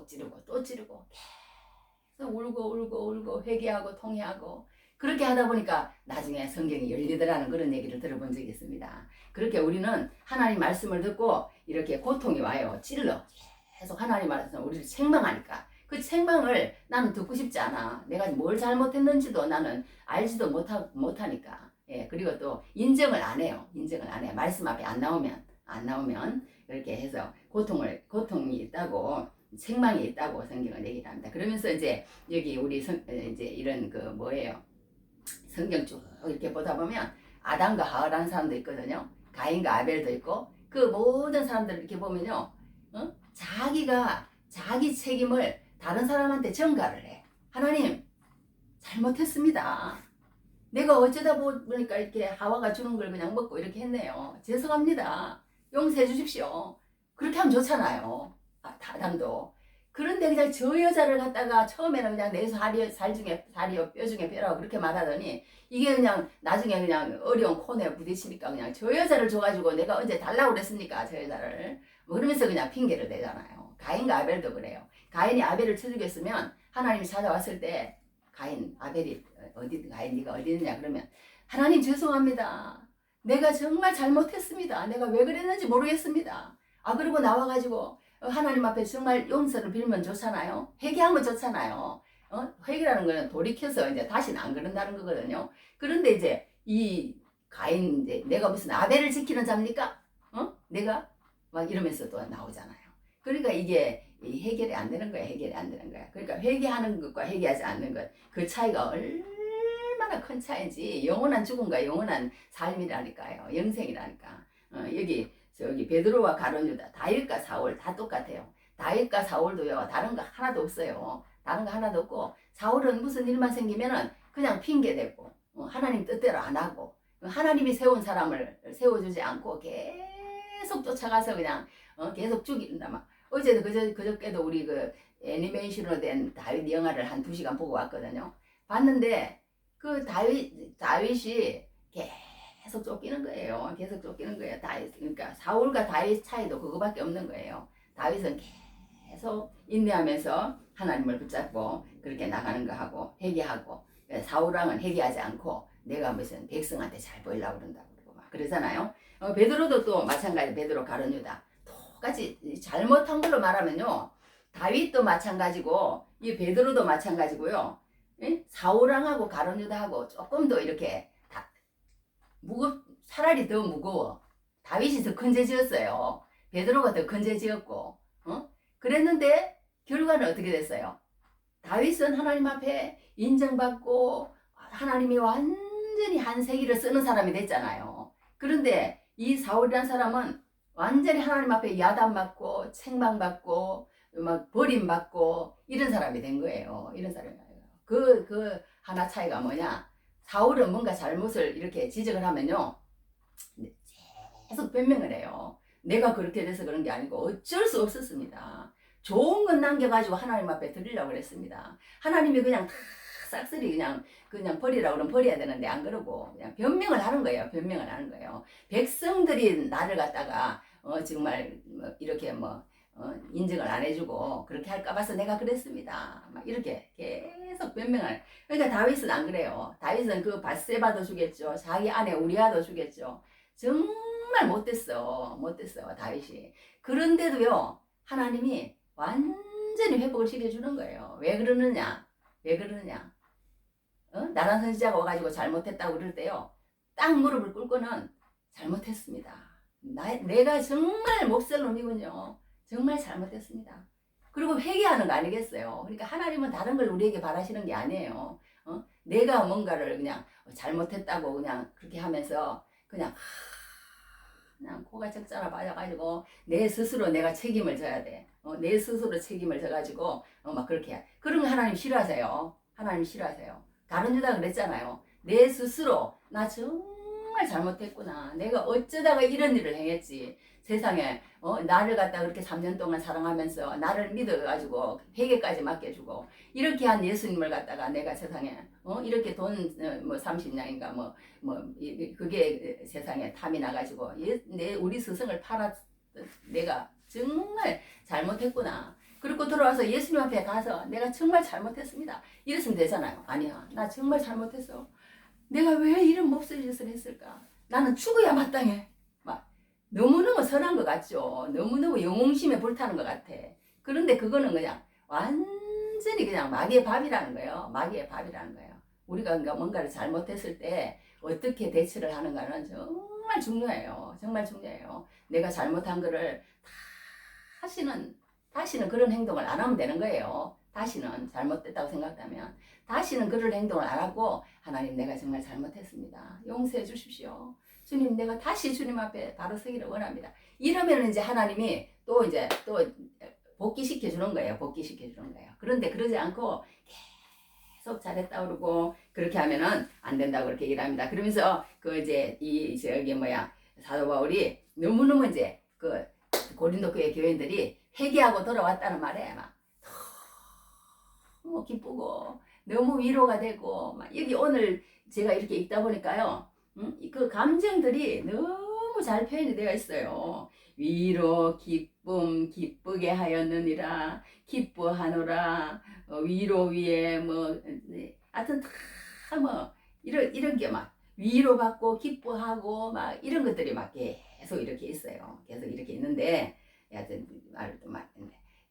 찌르고 계속 울고 회개하고 통회하고 그렇게 하다 보니까 나중에 성경이 열리더라는 그런 얘기를 들어본 적이 있습니다. 그렇게 우리는 하나님 말씀을 듣고 이렇게 고통이 와요. 찔러. 계속 하나님 말씀을 우리를 책망하니까 그 책망을 나는 듣고 싶지 않아. 내가 뭘 잘못했는지도 나는 알지도 못하니까. 예, 그리고 또 인정을 안 해요. 말씀 앞에 안 나오면 이렇게 해서 고통이 있다고 책망이 있다고 성경은 얘기를 합니다. 그러면서 이제 여기 우리 이제 이런 그 뭐예요? 성경 쭉 이렇게 보다 보면 아담과 하와라는 사람도 있거든요. 가인과 아벨도 있고 그 모든 사람들 이렇게 보면요. 자기가 자기 책임을 다른 사람한테 전가를 해. 하나님 잘못했습니다. 내가 어쩌다 보니까 이렇게 하와가 주는 걸 그냥 먹고 이렇게 했네요. 죄송합니다. 용서해 주십시오. 그렇게 하면 좋잖아요. 아담도. 그런데 그냥 저 여자를 갖다가 처음에는 그냥 내 살이요 뼈 중에 뼈라고 그렇게 말하더니 이게 그냥 나중에 그냥 어려운 코너에 부딪히니까 그냥 저 여자를 줘가지고 내가 언제 달라고 그랬습니까? 저 여자를. 뭐 그러면서 그냥 핑계를 대잖아요. 가인과 아벨도 그래요. 가인이 아벨을 쳐 죽였으면 하나님이 찾아왔을 때 가인 네가 어디 있느냐 그러면 하나님 죄송합니다. 내가 정말 잘못했습니다. 내가 왜 그랬는지 모르겠습니다. 그리고 나와가지고 하나님 앞에 정말 용서를 빌면 좋잖아요. 회개하면 좋잖아요. 회개라는 거는 돌이켜서 이제 다시는 안 그런다는 거거든요. 그런데 이제 이 가인 이제 내가 무슨 아벨을 지키는 자입니까? 내가 막 이러면서 또 나오잖아요. 그러니까 이게 해결이 안 되는 거야. 해결이 안 되는 거야. 그러니까 회개하는 것과 회개하지 않는 것, 그 차이가 얼마나 큰 차이인지. 영원한 죽음과 영원한 삶이라니까요. 영생이라니까. 여기 저기 베드로와 가룟 유다, 다윗과 사울 다 똑같아요. 다윗과 사울도요, 다른 거 하나도 없어요. 다른 거 하나도 없고, 사울은 무슨 일만 생기면은 그냥 핑계대고 하나님 뜻대로 안 하고, 하나님이 세운 사람을 세워주지 않고 계속 쫓아가서 그냥 계속 죽인다. 막 어제도 그저께도 우리 그 애니메이션으로 된 다윗 영화를 한 2시간 보고 왔거든요. 봤는데 그 다윗이 계속 쫓기는 거예요. 계속 쫓기는 거예요. 다윗. 그러니까 사울과 다윗 차이도 그거밖에 없는 거예요. 다윗은 계속 인내하면서 하나님을 붙잡고 그렇게 나가는 거 하고 회개하고, 사울왕은 회개하지 않고 내가 무슨 백성한테 잘 보이려고 그런다고 그러고 막 그러잖아요. 베드로도 또 마찬가지. 베드로 가룟 유다 똑같이 잘못한 걸로 말하면요, 다윗도 마찬가지고 이 베드로도 마찬가지고요. 사울왕하고 가룟 유다하고 조금 더 이렇게 차라리 더 무거워. 다윗이 더 큰 죄 지었어요. 베드로가 더 큰 죄 지었고, 그랬는데 결과는 어떻게 됐어요? 다윗은 하나님 앞에 인정받고 하나님이 완전히 한 세기를 쓰는 사람이 됐잖아요. 그런데 이 사울이라는 사람은 완전히 하나님 앞에 야단받고 책망받고 막 버림받고 이런 사람이 된 거예요. 이런 사람이. 그 하나 차이가 뭐냐? 사울은 뭔가 잘못을 이렇게 지적을 하면요, 계속 변명을 해요. 내가 그렇게 돼서 그런 게 아니고 어쩔 수 없었습니다. 좋은 건 남겨가지고 하나님 앞에 드리려고 그랬습니다. 하나님이 그냥 다 싹쓸이 그냥 버리라고 그러면 버려야 되는데 안 그러고 그냥 변명을 하는 거예요. 변명을 하는 거예요. 백성들이 나를 갖다가 정말 이렇게 인정을 안 해주고 그렇게 할까 봐서 내가 그랬습니다. 막 이렇게 계속 변명을. 그러니까 다윗은 안 그래요. 다윗은 그 밧세바도 주겠죠. 자기 아내 우리아도 주겠죠. 정말 못됐어 다윗이. 그런데도요, 하나님이 완전히 회복을 시켜주는 거예요. 왜 그러느냐? 나란 선지자가 와가지고 잘못했다고 그럴 때요, 딱 무릎을 꿇고는 잘못했습니다. 내가 정말 몹쓸 놈이군요. 정말 잘못했습니다. 그리고 회개하는 거 아니겠어요? 그러니까 하나님은 다른 걸 우리에게 바라시는 게 아니에요. 내가 뭔가를 그냥 잘못했다고 그냥 그렇게 하면서 그냥 코가 적잖아 빠져가지고 내 스스로 내가 책임을 져야 돼. 내 스스로 책임을 져가지고 막 그렇게 해. 그런 거 하나님 싫어하세요. 하나님 싫어하세요. 다른 유다 그랬잖아요. 내 스스로 나 정말 잘못했구나. 내가 어쩌다가 이런 일을 행했지. 세상에 나를 갖다 그렇게 3년 동안 사랑하면서 나를 믿어가지고 회개까지 맡겨주고 이렇게 한 예수님을 갖다가 내가 세상에 이렇게 돈 30냥인가 그게 세상에 탐이 나가지고 우리 스승을 내가 정말 잘못했구나. 그리고 돌아와서 예수님 앞에 가서 내가 정말 잘못했습니다. 이랬으면 되잖아요. 아니야, 나 정말 잘못했어. 내가 왜 이런 몹쓸 짓을 했을까? 나는 죽어야 마땅해. 막 너무너무 선한 것 같죠. 너무너무 영웅심에 불타는 것 같아. 그런데 그거는 그냥 완전히 그냥 마귀의 밥이라는 거예요. 마귀의 밥이라는 거예요. 우리가 뭔가를 잘못했을 때 어떻게 대처를 하는가는 정말 중요해요. 정말 중요해요. 내가 잘못한 거를 다시는 그런 행동을 안 하면 되는 거예요. 다시는 잘못됐다고 생각하면 다시는 그런 행동을 안 하고, 하나님 내가 정말 잘못했습니다. 용서해 주십시오. 주님, 내가 다시 주님 앞에 바로 서기를 원합니다. 이러면 이제 하나님이 또 복귀시켜 주는 거예요. 복귀시켜 주는 거예요. 그런데 그러지 않고 계속 잘했다 그러고 그렇게 하면은 안 된다고 그렇게 얘기를 합니다. 그러면서 사도 바울이 너무너무 이제 고린도 교회인들이 회개하고 돌아왔다는 말에 막 너무 기쁘고 너무 위로가 되고 막 여기 오늘 제가 이렇게 읽다 보니까요, 그 감정들이 너무 잘 표현이 되어 있어요. 위로, 기쁨, 기쁘게 하였느니라, 기뻐하노라, 위로 위에 하여튼 다 이런 게 막 위로받고 기뻐하고 막 이런 것들이 막 계속 이렇게 있어요. 계속 이렇게 있는데, 하여튼 말을 또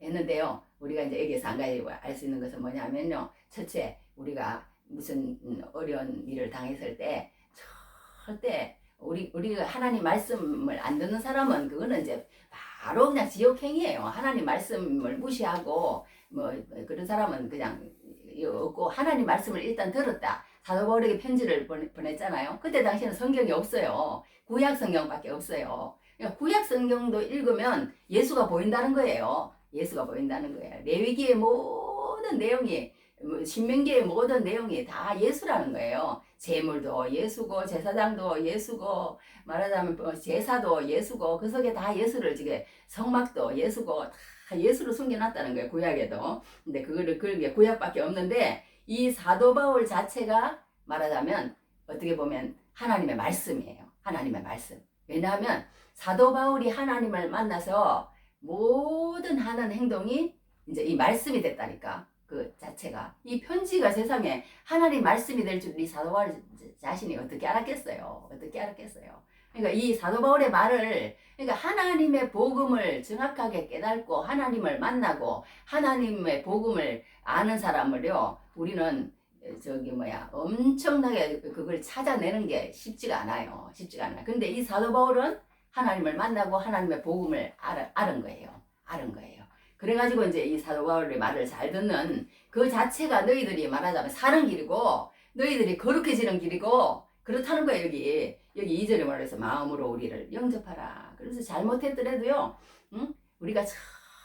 했는데요. 우리가 이제 여기서 한 가지 알 수 있는 것은 뭐냐면요. 첫째, 우리가 무슨 어려운 일을 당했을 때 절대 우리가 하나님 말씀을 안 듣는 사람은 그거는 이제 바로 그냥 지옥행이에요. 하나님 말씀을 무시하고 뭐 그런 사람은 그냥 없고 하나님 말씀을 일단 들었다. 사도 바울에게 편지를 보냈잖아요. 그때 당시에는 성경이 없어요. 구약 성경밖에 없어요. 그러니까 구약 성경도 읽으면 예수가 보인다는 거예요. 예수가 보인다는 거예요. 레위기의 모든 내용이 신명기의 모든 내용이 다 예수라는 거예요. 제물도 예수고 제사장도 예수고 말하자면 제사도 예수고 그 속에 다 예수를 지금 성막도 예수고 다 예수로 숨겨놨다는 거예요. 구약에도. 근데 그게 구약밖에 없는데 이 사도 바울 자체가 말하자면 어떻게 보면 하나님의 말씀이에요. 하나님의 말씀. 왜냐하면 사도 바울이 하나님을 만나서 모든 하는 행동이 이제 이 말씀이 됐다니까. 그 자체가 이 편지가 세상에 하나님 말씀이 될 줄 이 사도 바울 자신이 어떻게 알았겠어요? 어떻게 알았겠어요? 그러니까 이 사도 바울의 말을 그러니까 하나님의 복음을 정확하게 깨닫고 하나님을 만나고 하나님의 복음을 아는 사람을요 우리는 엄청나게 그걸 찾아내는 게 쉽지가 않아요. 쉽지가 않아요. 근데 이 사도 바울은 하나님을 만나고 하나님의 복음을 알은 거예요. 알은 거예요. 그래가지고 이제 이 사도 바울의 말을 잘 듣는 그 자체가 너희들이 말하자면 사는 길이고 너희들이 거룩해지는 길이고 그렇다는 거예요. 여기 2절에 말해서 마음으로 우리를 영접하라. 그래서 잘못했더라도요 우리가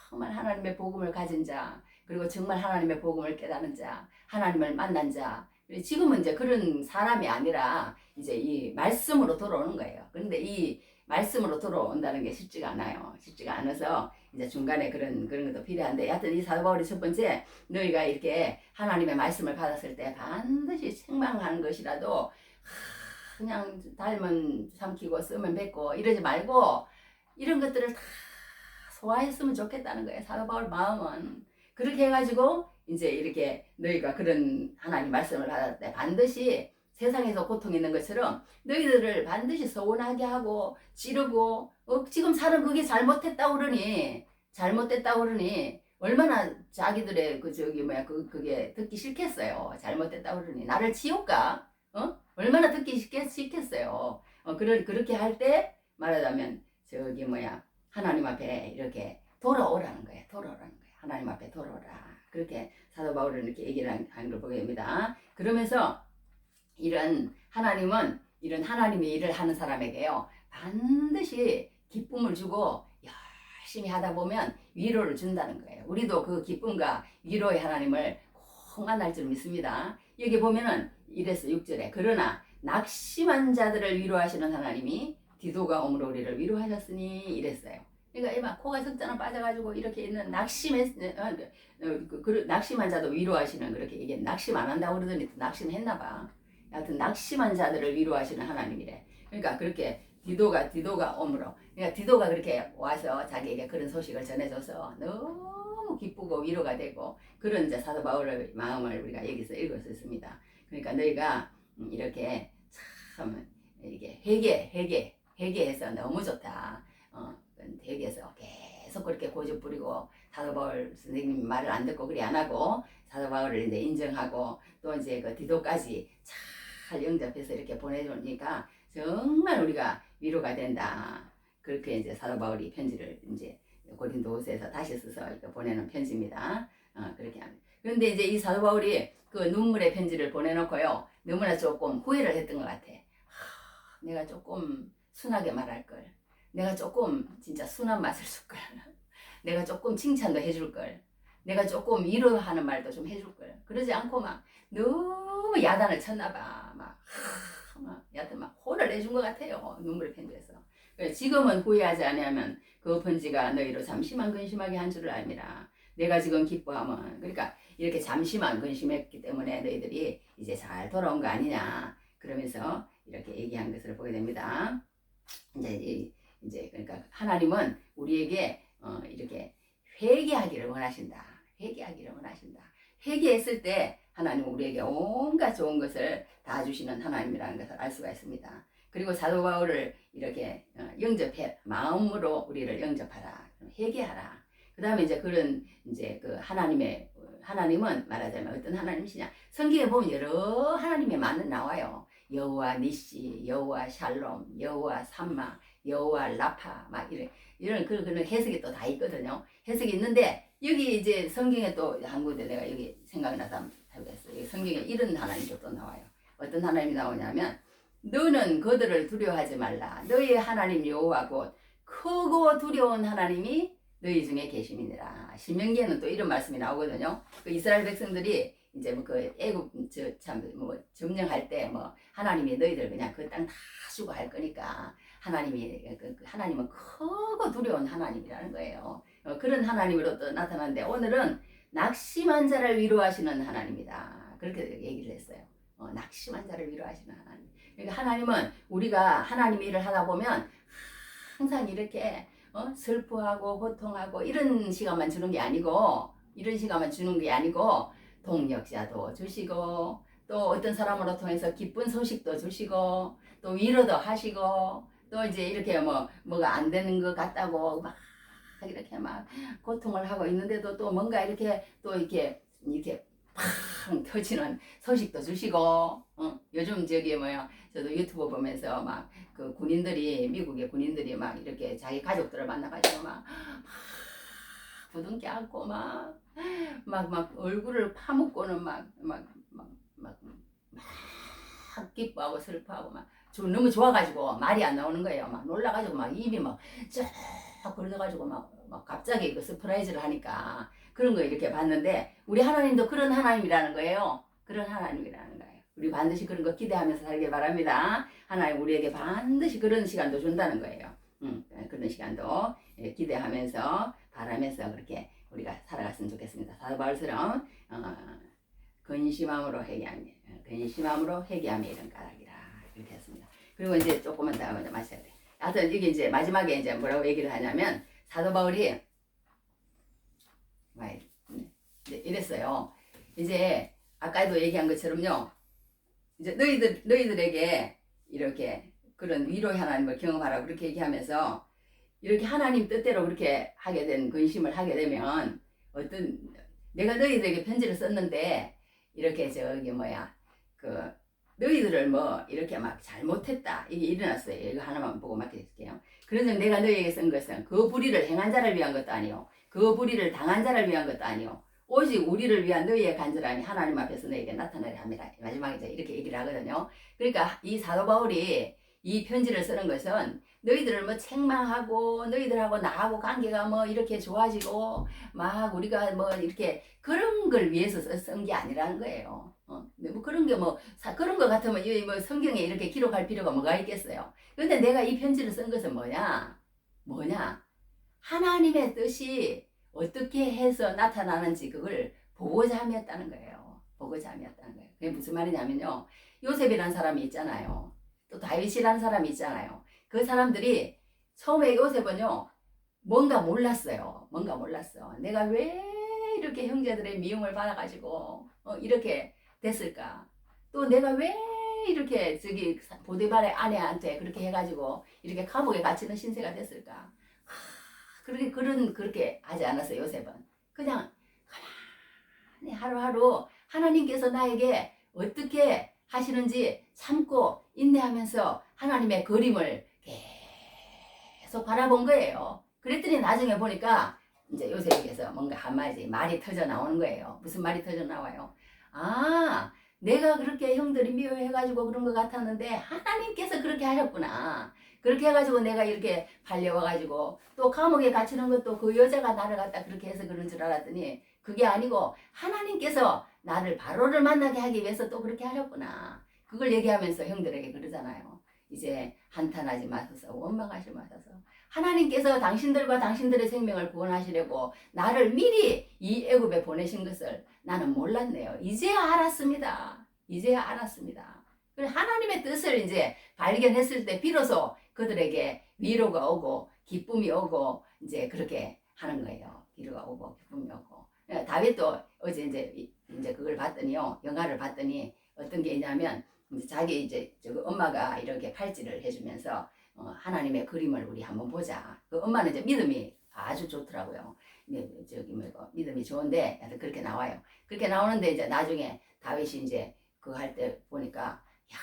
정말 하나님의 복음을 가진 자 그리고 정말 하나님의 복음을 깨닫는 자 하나님을 만난 자 지금은 이제 그런 사람이 아니라 이제 이 말씀으로 돌아오는 거예요. 그런데 이 말씀으로 돌아온다는 게 쉽지가 않아요. 쉽지가 않아서 이제 중간에 그런 것도 필요한데 여하튼 이 사도 바울이 첫 번째 너희가 이렇게 하나님의 말씀을 받았을 때 반드시 책망하는 것이라도 그냥 달면 삼키고 쓰면 뱉고 이러지 말고 이런 것들을 다 소화했으면 좋겠다는 거예요. 사도 바울 마음은 그렇게 해가지고 이제 이렇게 너희가 그런 하나님 말씀을 받을 때 반드시 세상에서 고통 있는 것처럼 너희들을 반드시 서운하게 하고 찌르고 지금 사는 그게 잘못됐다고 그러니 얼마나 자기들의 그게 듣기 싫겠어요. 잘못됐다고 그러니 나를 지옥 가? 얼마나 듣기 싫겠어요. 그렇게 할 때 말하자면 하나님 앞에 이렇게 돌아오라는 거예요. 하나님 앞에 돌아오라. 그렇게 사도 바울은 이렇게 얘기를 하는 걸 보게 됩니다. 그러면서 이런 하나님의 일을 하는 사람에게요 반드시 기쁨을 주고 열심히 하다 보면 위로를 준다는 거예요. 우리도 그 기쁨과 위로의 하나님을 꼭 만날 줄 믿습니다. 여기 보면은 이랬어 6절에 그러나 낙심한 자들을 위로하시는 하나님이 디도가 오므로 우리를 위로하셨으니 이랬어요. 그러니까 이만 코가 석자나 빠져가지고 이렇게 있는 낙심한 자도 위로하시는 그렇게 얘기해. 낙심 안 한다고 그러더니 낙심했나 봐. 하여튼 낙심한 자들을 위로하시는 하나님이래. 그러니까 그렇게 디도가 오므로 그러니까 디도가 그렇게 와서 자기에게 그런 소식을 전해줘서 너무 기쁘고 위로가 되고 그런 이제 사도 바울의 마음을 우리가 여기서 읽을 수 있습니다. 그러니까 너희가 이렇게 참 이게 회개해서 너무 좋다. 회개해서 계속 그렇게 고집 부리고 사도 바울 선생님 말을 안 듣고 그리 안 하고 사도 바울을 이제 인정하고 또 이제 그 디도까지 잘 영접해서 이렇게 보내주니까 정말 우리가 위로가 된다. 그렇게 이제 사도 바울이 편지를 이제 고린도후서에서 다시 써서 보내는 편지입니다. 그렇게 합니다. 그런데 이제 이 사도 바울이 그 눈물의 편지를 보내놓고요 너무나 조금 후회를 했던 것 같아. 내가 조금 순하게 말할 걸. 내가 조금 진짜 순한 맛을 줄 걸. 내가 조금 칭찬도 해줄 걸. 내가 조금 위로하는 말도 좀 해줄 걸. 그러지 않고 막 너무 야단을 쳤나 봐. 여하튼 막 호를 내준 것 같아요. 눈물의 편지에서. 지금은 후회하지 않으면 그 편지가 너희로 잠시만 근심하게 한 줄을 알미라. 내가 지금 기뻐하면 그러니까 이렇게 잠시만 근심했기 때문에 너희들이 이제 잘 돌아온 거 아니냐. 그러면서 이렇게 얘기한 것을 보게 됩니다. 이제 그러니까 하나님은 우리에게 이렇게 회개하기를 원하신다. 회개했을 때 하나님은 우리에게 온갖 좋은 것을 다 주시는 하나님이라는 것을 알 수가 있습니다. 그리고 사도 바울을 이렇게 영접해 마음으로 우리를 영접하라. 회개하라. 그다음에 이제 그런 이제 그 하나님은 말하자면 어떤 하나님이시냐? 성경에 보면 여러 하나님의 말은 나와요. 여호와 니시, 여호와 샬롬, 여호와 삼마, 여호와 라파 막 이런 그런 해석이 또 다 있거든요. 해석이 있는데 여기 이제 성경에 또 한 군데 내가 여기 생각이 나서 한번 해보겠어요. 여기 성경에 이런 하나님도 또 나와요. 어떤 하나님이 나오냐면 너는 그들을 두려워하지 말라. 너희의 하나님 여호와 곧 크고 두려운 하나님이 너희 중에 계심이니라. 신명기에는 또 이런 말씀이 나오거든요. 그 이스라엘 백성들이 이제 뭐 그 애굽 저참뭐 점령할 때 뭐 하나님이 너희들 그냥 그 땅 다 주고 할 거니까 하나님이 하나님은 크고 두려운 하나님이라는 거예요. 그런 하나님으로 또 나타나는데 오늘은 낙심한 자를 위로하시는 하나님이다. 그렇게 얘기를 했어요. 낙심한 자를 위로하시는 하나님. 그러니까 하나님은 우리가 하나님 일을 하다 보면 항상 이렇게 슬퍼하고 고통하고 이런 시간만 주는 게 아니고 동력자도 주시고 또 어떤 사람으로 통해서 기쁜 소식도 주시고 또 위로도 하시고 또 이제 이렇게 뭐가 안 되는 것 같다고 막 이렇게 막 고통을 하고 있는데도 또 뭔가 이렇게 또 이렇게 팡 터지는 소식도 주시고 요즘 저기 저도 유튜브 보면서 막 그 군인들이 미국의 군인들이 막 이렇게 자기 가족들을 만나가지고 막 부둥켜 안고 막 얼굴을 파묻고는 막 기뻐하고 슬퍼하고 너무 좋아가지고 말이 안 나오는 거예요. 막 놀라가지고 막 입이 쫙 벌어져가지고 막 갑자기 그 서프라이즈를 하니까 그런 거 이렇게 봤는데 우리 하나님도 그런 하나님이라는 거예요. 그런 하나님이라는 거예요. 우리 반드시 그런 거 기대하면서 살길 바랍니다. 하나님 우리에게 반드시 그런 시간도 준다는 거예요. 그런 시간도 기대하면서 바라면서 그렇게 우리가 살아갔으면 좋겠습니다. 사도 바울처럼 근심함으로 회개하며 이런 까닭이라 이렇게 했습니다. 그리고 이제 조금만 더 마셔야 돼. 하여튼 이게 이제 마지막에 이제 뭐라고 얘기를 하냐면 사도 바울이 이랬어요. 이제 아까도 얘기한 것처럼요. 이제 너희들에게 이렇게 그런 위로의 하나님을 경험하라고 그렇게 얘기하면서 이렇게 하나님 뜻대로 그렇게 하게 된 근심을 하게 되면 내가 너희들에게 편지를 썼는데 이렇게 너희들을 이렇게 막 잘못했다 이게 일어났어요. 이거 하나만 보고 맡길게요. 그래서 내가 너희에게 쓴 것은 그 불의를 행한 자를 위한 것도 아니요 그 불의를 당한 자를 위한 것도 아니요 오직 우리를 위한 너희의 간절함이 하나님 앞에서 너희에게 나타나려 함이라. 마지막에 이렇게 얘기를 하거든요. 그러니까 이 사도 바울이 이 편지를 쓰는 것은 너희들을 책망하고 너희들하고 나하고 관계가 이렇게 좋아지고 막 우리가 이렇게 그런 걸 위해서 쓴 게 아니라는 거예요. 그런 게 그런 거 같으면 이 성경에 이렇게 기록할 필요가 뭐가 있겠어요. 근데 내가 이 편지를 쓴 것은 뭐냐? 하나님의 뜻이 어떻게 해서 나타나는지 그걸 보고자 함이었다는 거예요. 그게 무슨 말이냐면요. 요셉이라는 사람이 있잖아요. 또 다윗이라는 사람이 있잖아요. 그 사람들이 처음에 요셉은요. 뭔가 몰랐어요. 내가 왜 이렇게 형제들의 미움을 받아가지고 이렇게 됐을까? 또 내가 왜 이렇게 보디발의 아내한테 그렇게 해가지고 이렇게 감옥에 갇히는 신세가 됐을까? 그렇게 하지 않았어요. 요셉은 그냥 가만히 하루하루 하나님께서 나에게 어떻게 하시는지 참고 인내하면서 하나님의 그림을 계속 바라본 거예요. 그랬더니 나중에 보니까 이제 요셉에게서 뭔가 한마디 말이 터져 나오는 거예요. 무슨 말이 터져 나와요? 내가 그렇게 형들이 미워해가지고 그런 것 같았는데 하나님께서 그렇게 하셨구나. 그렇게 해가지고 내가 이렇게 팔려와가지고 또 감옥에 갇히는 것도 그 여자가 나를 갖다 그렇게 해서 그런 줄 알았더니 그게 아니고 하나님께서 나를 바로를 만나게 하기 위해서 또 그렇게 하셨구나. 그걸 얘기하면서 형들에게 그러잖아요. 이제 한탄하지 마소서, 원망하지 마소서. 하나님께서 당신들과 당신들의 생명을 구원하시려고 나를 미리 이 애굽에 보내신 것을 나는 몰랐네요. 이제야 알았습니다. 그래서 하나님의 뜻을 이제 발견했을 때 비로소 그들에게 위로가 오고 기쁨이 오고 이제 그렇게 하는 거예요. 위로가 오고 기쁨이 오고. 다윗도 어제 이제 그걸 봤더니요. 영화를 봤더니 어떤 게 있냐면 자기 엄마가 이렇게 팔찌를 해주면서 하나님의 그림을 우리 한번 보자. 그 엄마는 이제 믿음이 아주 좋더라고요. 믿음이 좋은데 그렇게 나와요. 그렇게 나오는데 이제 나중에 다윗이 이제 그거 할 때 보니까 야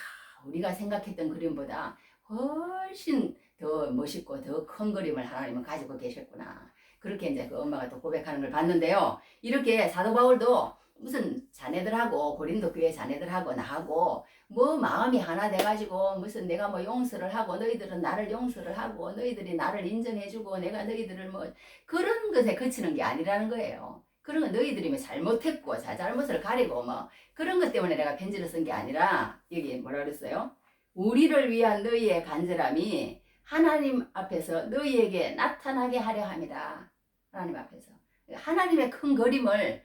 우리가 생각했던 그림보다 훨씬 더 멋있고 더 큰 그림을 하나님은 가지고 계셨구나. 그렇게 이제 그 엄마가 또 고백하는 걸 봤는데요. 이렇게 사도 바울도 무슨 자네들하고 고린도 교회 자네들하고 나하고 뭐 마음이 하나 돼가지고 무슨 내가 뭐 용서를 하고 너희들은 나를 용서를 하고 너희들이 나를 인정해주고 내가 너희들을 뭐 그런 것에 그치는 게 아니라는 거예요. 그런 건 너희들이 뭐 잘못했고 잘못을 가리고 뭐 그런 것 때문에 내가 편지를 쓴 게 아니라 여기 뭐라 그랬어요? 우리를 위한 너희의 간절함이 하나님 앞에서 너희에게 나타나게 하려 합니다. 하나님 앞에서 하나님의 큰 그림을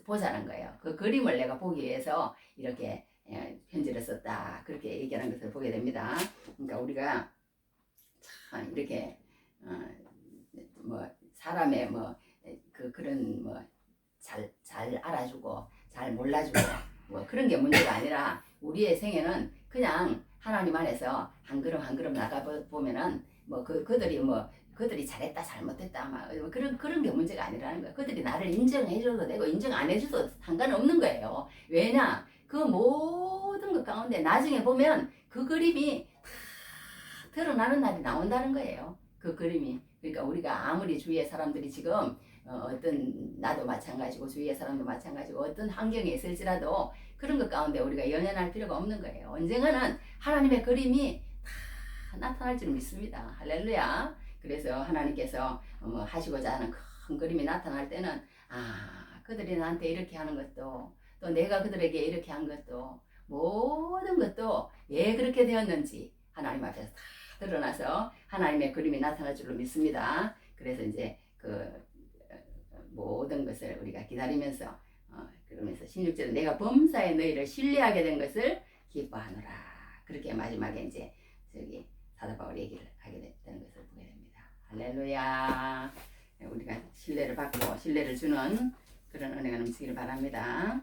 보자는 거예요. 그 그림을 내가 보기 위해서 이렇게 편지를 썼다. 그렇게 얘기하는 것을 보게 됩니다. 그러니까 우리가 참 이렇게 뭐 사람의 뭐 그런 뭐 잘 알아주고 잘 몰라주고 뭐 그런 게 문제가 아니라 우리의 생애는 그냥 하나님 안에서 한 걸음 한 걸음 나가 보면은 뭐 그들이 잘했다 잘못했다 막 그런 게 문제가 아니라는 거예요. 그들이 나를 인정해줘도 되고 인정 안 해줘도 상관없는 거예요. 왜냐 그 모든 것 가운데 나중에 보면 그 그림이 다 드러나는 날이 나온다는 거예요. 그 그림이. 그러니까 우리가 아무리 주위의 사람들이 지금 어떤 나도 마찬가지고 주위의 사람도 마찬가지고 어떤 환경에 있을지라도 그런 것 가운데 우리가 연연할 필요가 없는 거예요. 언젠가는 하나님의 그림이 다 나타날 줄 믿습니다. 할렐루야. 그래서 하나님께서 뭐 하시고자 하는 큰 그림이 나타날 때는 그들이 나한테 이렇게 하는 것도 또 내가 그들에게 이렇게 한 것도 모든 것도 왜 그렇게 되었는지 하나님 앞에서 다 드러나서 하나님의 그림이 나타날 줄로 믿습니다. 그래서 이제 그 모든 것을 우리가 기다리면서 그러면서 16절에 내가 범사에 너희를 신뢰하게 된 것을 기뻐하노라. 그렇게 마지막에 이제 저기 사도 바울 얘기를 하게 되는 것을 보게 됩니다. 할렐루야. 우리가 신뢰를 받고 신뢰를 주는 그런 은혜가 넘치기를 바랍니다.